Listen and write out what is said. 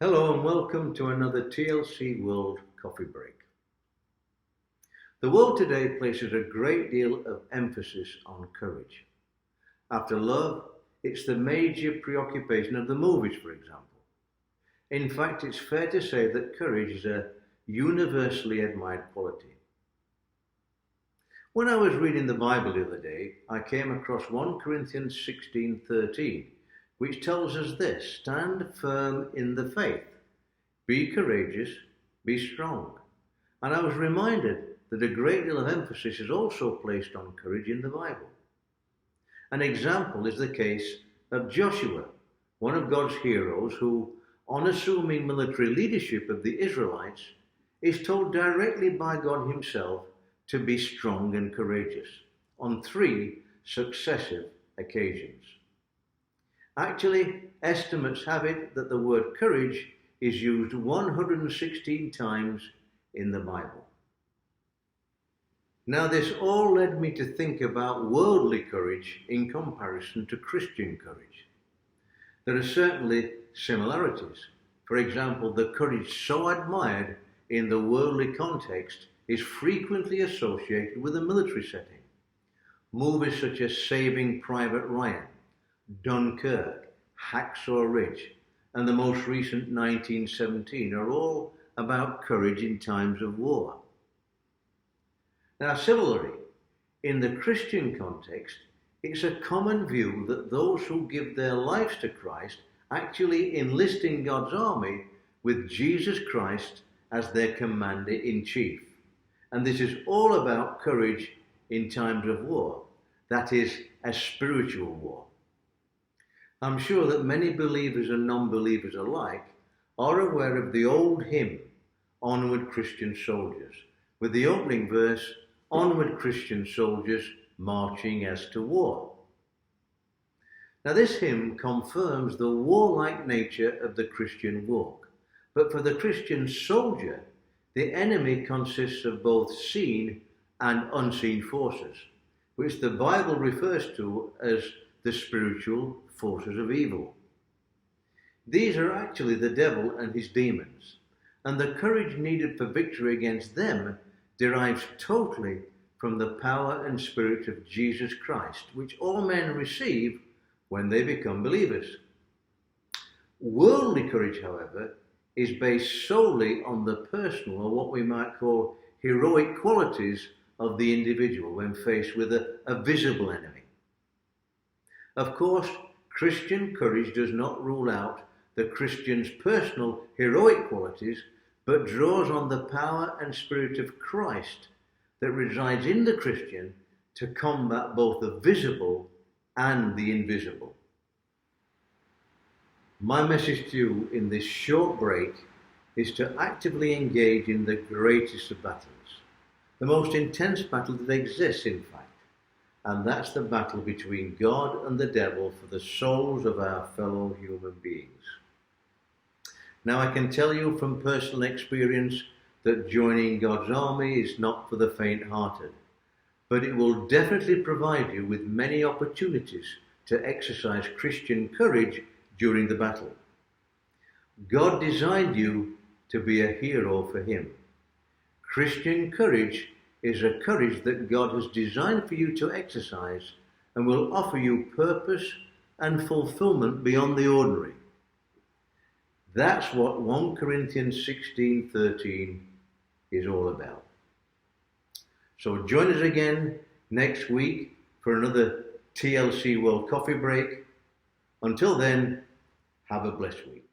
Hello and welcome to another TLC World Coffee Break. The world today places a great deal of emphasis on courage. After love, it's the major preoccupation of the movies, for example. In fact, it's fair to say that courage is a universally admired quality. When I was reading the Bible the other day, I came across 1 Corinthians 16:13, which tells us this: stand firm in the faith, be courageous, be strong. And I was reminded that a great deal of emphasis is also placed on courage in the Bible. An example is the case of Joshua, one of God's heroes who, on assuming military leadership of the Israelites, is told directly by God himself to be strong and courageous on 3 successive occasions. Actually, estimates have it that the word courage is used 116 times in the Bible. Now, this all led me to think about worldly courage in comparison to Christian courage. There are certainly similarities. For example, the courage so admired in the worldly context is frequently associated with a military setting. Movies such as Saving Private Ryan, Dunkirk, Hacksaw Ridge, and the most recent 1917 are all about courage in times of war. Now, similarly, in the Christian context, it's a common view that those who give their lives to Christ actually enlist in God's army with Jesus Christ as their commander-in-chief. And this is all about courage in times of war. That is, a spiritual war. I'm sure that many believers and non-believers alike are aware of the old hymn, Onward Christian Soldiers, with the opening verse, Onward Christian Soldiers, marching as to war. Now, this hymn confirms the warlike nature of the Christian walk, but for the Christian soldier, the enemy consists of both seen and unseen forces, which the Bible refers to as the spiritual forces of evil. These are actually the devil and his demons, and the courage needed for victory against them derives totally from the power and spirit of Jesus Christ, which all men receive when they become believers. Worldly courage, however, is based solely on the personal, or what we might call heroic qualities of the individual when faced with a visible enemy. Of course, Christian courage does not rule out the Christian's personal heroic qualities, but draws on the power and spirit of Christ that resides in the Christian to combat both the visible and the invisible. My message to you in this short break is to actively engage in the greatest of battles, the most intense battle that exists, in fact, and that's the battle between God and the devil for the souls of our fellow human beings. Now, I can tell you from personal experience that joining God's army is not for the faint-hearted, but it will definitely provide you with many opportunities to exercise Christian courage during the battle. God designed you to be a hero for him. Christian courage is a courage that God has designed for you to exercise and will offer you purpose and fulfillment beyond the ordinary. That's what 1 Corinthians 16:13 is all about. So join us again next week for another TLC World Coffee Break. Until then, have a blessed week.